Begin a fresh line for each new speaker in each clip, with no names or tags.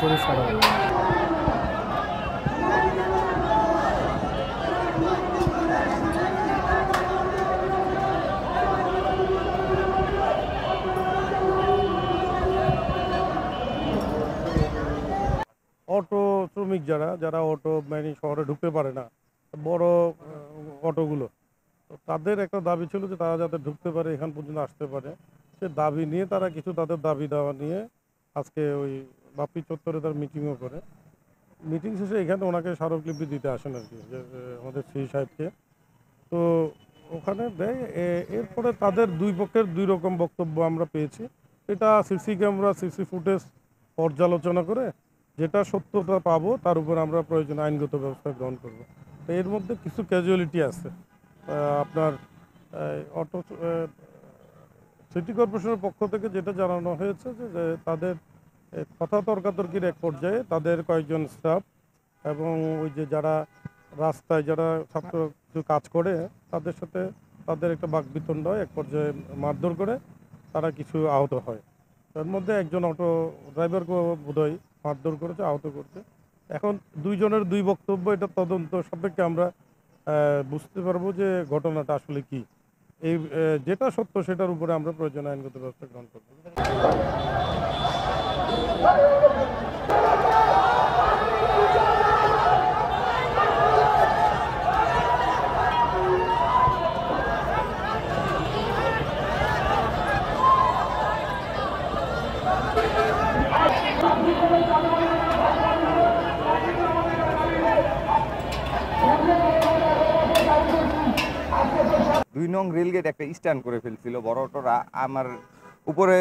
পরিষ্কার হবে। অটো শ্রমিক যারা অটো মানে শহরে ঢুকতে পারে না, বড় অটোগুলো, তো তাদের একটা দাবি ছিল যে তারা যাতে ঢুকতে পারে, এখান পর্যন্ত আসতে পারে। সে দাবি নিয়ে তারা কিছু তাদের দাবি দেওয়া নিয়ে আজকে ওই বাপ্পি চত্বরে তার মিটিংও করে। মিটিং শেষে এখানে ওনাকে স্মারকলিপি দিতে আসেন আর কি, যে আমাদের শ্রী সাহেবকে। তো ওখানে দেয়। এরপরে তাদের দুই পক্ষের দুই রকম বক্তব্য আমরা পেয়েছি। এটা সিসি ক্যামেরা, সিসি ফুটেজ পর্যালোচনা করে যেটা সত্যতা পাবো তার উপর আমরা প্রয়োজন আইনগত ব্যবস্থা গ্রহণ করব। তো এর মধ্যে কিছু ক্যাজুয়ালিটি আছে। আপনার অটো সিটি কর্পোরেশনের পক্ষ থেকে যেটা জানানো হয়েছে যে তাদের কথা তর্কাতর্কির এক পর্যায়ে তাদের কয়েকজন স্টাফ এবং ওই যে যারা রাস্তায় যারা ছাত্র কিছু কাজ করে তাদের সাথে তাদের একটা বাকবিতণ্ড হয়, এক পর্যায়ে মারধর করে তারা কিছু আহত হয়। তার মধ্যে একজন অটো ড্রাইভারকেও বোধহয় মারধর করেছে, আহত করছে। এখন দুইজনের দুই বক্তব্য, এটা তদন্ত সাপেক্ষে আমরা বুঝতে পারবো যে ঘটনাটা আসলে কি। এই যেটা সত্য সেটার উপরে আমরা প্রয়োজনীয় আইনগত ব্যবস্থা গ্রহণ করব।
2 নং রেলগেট একটা স্ট্যান্ড করে ফেলছিল বড় অটোরা। আমার উপরে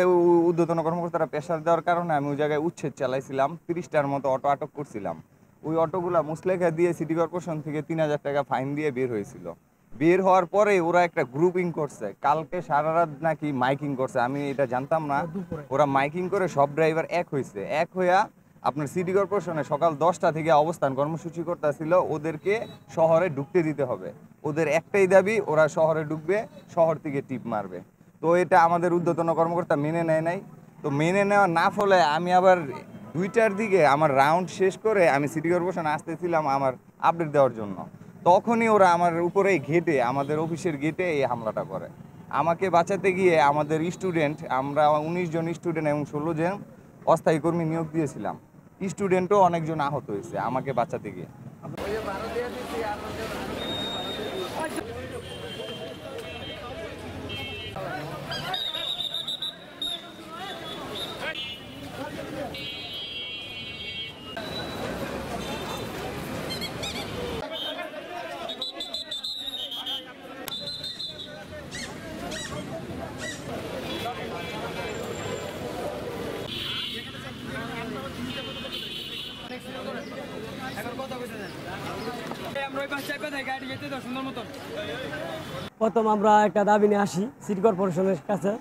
ঊর্ধ্বতন কর্মকর্তারা প্রেশার দেওয়ার কারণে আমি ওই জায়গায় উচ্ছেদ চালাইছিলাম। 30টার মতো অটো আটক করছিলাম। ওই অটোগুলা মুসলেখা দিয়ে সিটি কর্পোরেশন থেকে 3000 টাকা ফাইন দিয়ে বের হয়েছিল। বের হওয়ার পরে ওরা একটা গ্রুপিং করছে, কালকে সারা রাত নাকি মাইকিং করছে, আমি এটা জানতাম না। ওরা মাইকিং করে সব ড্রাইভার এক হয়েছে, এক হইয়া আপনার সিটি কর্পোরেশনে সকাল 10টা থেকে অবস্থান কর্মসূচি করতেছিল, ওদেরকে শহরে ঢুকতে দিতে হবে। ওদের একটাই দাবি, ওরা শহরে ঢুকবে, শহর থেকে টিপ মারবে। তো এটা আমাদের ঊর্ধ্বতন কর্মকর্তা মেনে নেয় নাই। তো মেনে নেওয়া না ফলে আমি আবার 2টার দিকে আমার রাউন্ড শেষ করে আমি সিটি কর্পোরেশন আসতেছিলাম আমার আপডেট দেওয়ার জন্য। তখনই ওরা আমার উপরে গেটে, আমাদের অফিসের গেটে এই হামলাটা করে। আমাকে বাঁচাতে গিয়ে আমাদের স্টুডেন্ট, আমরা 19 জন স্টুডেন্ট এবং 16 জন অস্থায়ী কর্মী নিয়োগ দিয়েছিলাম, স্টুডেন্টও অনেকজন আহত হয়েছে আমাকে বাঁচাতে গিয়ে।
প্রথম আমরা একটা দাবি নিয়ে আসি সিটি কর্পোরেশনের কাছে।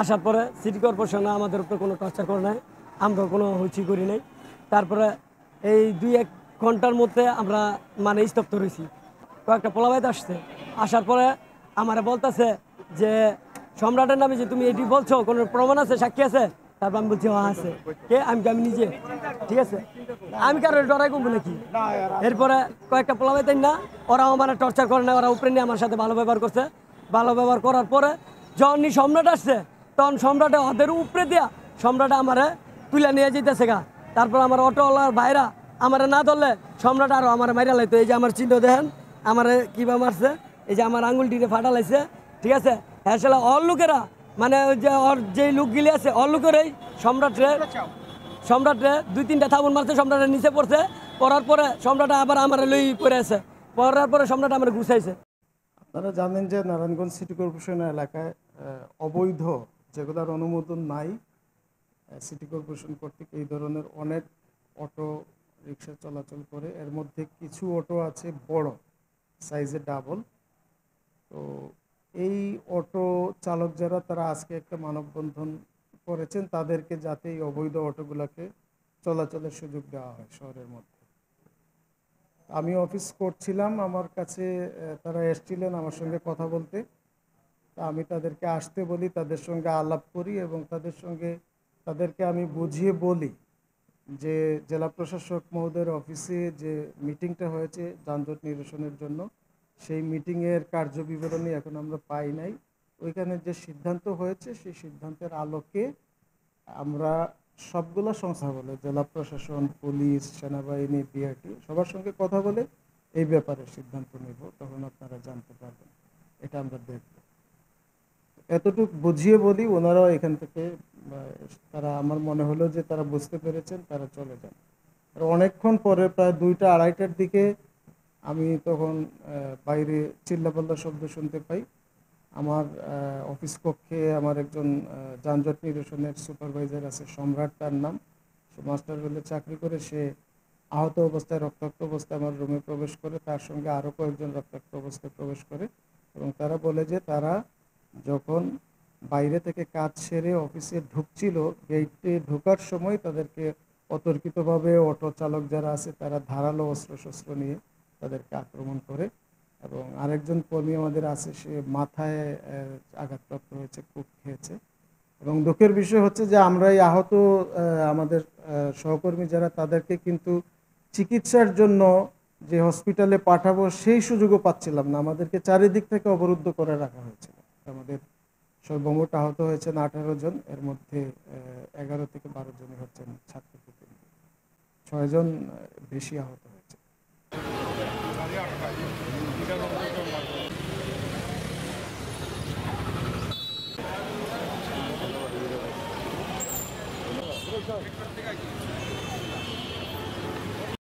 আসার পরে সিটি কর্পোরেশন আমাদের উপরে কোনো টর্চার করে নাই, আমরা কোনো হুচি করি নাই। তারপরে এই 2-1 ঘন্টার মধ্যে আমরা মানে স্তব্ধ রয়েছি। কয়েকটা পোলাবাইত আসছে, আসার পরে আমারে বলতেছে যে সম্রাটের নামে যে তুমি এটি বলছো, কোনো প্রমাণ আছে, সাক্ষী আছে? তারপর আমি বলছি হ্যাঁ আছে। কে? আমি নিজে। ঠিক আছে, আমি কারো ডরাই কমবো নাকি? এরপরে কয়েকটা পোলাবাইতেন না, ওরাও মানে টর্চার করে না, ওরা উপরে নিয়ে আমার সাথে ভালো ব্যবহার করছে। ভালো ব্যবহার করার পরে যখনই সম্রাট আসছে তখন সম্রাটে ওদের উপরে দিয়া সম্রাটে আমারে তুলে নিয়ে যেতেছে গা। তারপর আমার অটোওয়ালার ভাইরা আমারে না ধরলে সম্রাট আরও আমার মাইরা লাইতো। এই যে আমার চিহ্ন দেখেন, আমারে কিভাবে মারছে, এই যে আমার আঙুলটিতে ফাটা লাইছে। ঠিক আছে, হ্যাঁ সেটা অল লোকেরা মানে ওই যে ওর যে লোকগুলি আছে অল লোকেরই সম্রাটরে 2-3টা থাবুন মারছে, সম্রাটের নিচে পড়ছে। পড়ার পরে সম্রাট আবার আমার লই পড়ে আছে, পড়ার পরে সম্রাট আমার ঘুষাইছে।
আপনারা জানেন যে নারায়ণগঞ্জ সিটি কর্পোরেশন এলাকায় অবৈধ, যেগুলোর অনুমোদন নাই সিটি কর্পোরেশন কর্তৃক, এই ধরনের অনেক অটো রিক্সা চলাচল করে। এর মধ্যে কিছু অটো আছে বড় সাইজে, ডাবল। তো এই অটো চালক যারা, তারা আজকে একটা মানববন্ধন করেছেন তাদেরকে যাতে এই অবৈধ অটোগুলোকে চলাচলের সুযোগ দেওয়া হয় শহরের মধ্যে। আমি অফিস করছিলাম, আমার কাছে তারা এসেছিলেন আমার সঙ্গে কথা বলতে। আমি তাদেরকে আসতে বলি, তাদের সঙ্গে আলাপ করি এবং তাদেরকে আমি বুঝিয়ে বলি
যে জেলা প্রশাসক মহোদয়ের অফিসে যে মিটিংটা হয়েছে যানজট নিরসনের জন্য, সেই মিটিংয়ের কার্যবিবরণী এখন আমরা পাই নাই। ওইখানে যে সিদ্ধান্ত হয়েছে সেই সিদ্ধান্তের আলোকে আমরা সবগুলো সংস্থা বলে জেলা প্রশাসন, পুলিশ, সেনাবাহিনী, বিআরটি সবার সঙ্গে কথা বলে এই ব্যাপারে সিদ্ধান্ত নেব, তখন আপনারা জানতে পারবেন। এটা আমরা দেখব। এতটুকু বুঝিয়ে বলি, ওনারাও এখান থেকে তারা, আমার মনে হলো যে তারা বুঝতে পেরেছেন, তারা চলে যান। আর অনেকক্ষণ পরে প্রায় 2টা 2:30টার দিকে আমি তখন বাইরে চিল্লাপাল্লা শব্দ শুনতে পাই। আমার অফিস কক্ষে আমার একজন যানজট নিরসনের সুপারভাইজার আছে, সম্রাট তার নাম, সে মাস্টার রেলে চাকরি করে, সে আহত অবস্থায়, রক্তাক্ত অবস্থায় আমার রুমে প্রবেশ করে, তার সঙ্গে আরও কয়েকজন রক্তাক্ত অবস্থায় প্রবেশ করে, এবং তারা বলে যে তারা যখন বাইরে থেকে কাজ সেরে অফিসে ঢুকছিল, গেটে ঢোকার সময় তাদেরকে অতর্কিতভাবে অটো চালক যারা আছে তারা ধারালো অস্ত্রশস্ত্র নিয়ে তাদেরকে আক্রমণ করে, এবং আরেকজন কর্মী আমাদের আছে, সে মাথায় আঘাতপ্রাপ্ত হয়েছে, কূপ খেয়েছে। এবং দুঃখের বিষয় হচ্ছে যে আমরা এই আহত আমাদের সহকর্মী যারা, তাদেরকে কিন্তু চিকিৎসার জন্য যে হসপিটালে পাঠাবো সেই সুযোগও পাচ্ছিলাম না, আমাদেরকে চারিদিক থেকে অবরুদ্ধ করে রাখা হয়েছিল। আমাদের সর্বমোট আহত হয়েছেন 18 জন, এর মধ্যে 11 থেকে 12 জনই হচ্ছেন ছাত্র প্রতিনিধি, 6 জন বেশি আহত হয়েছে।
সব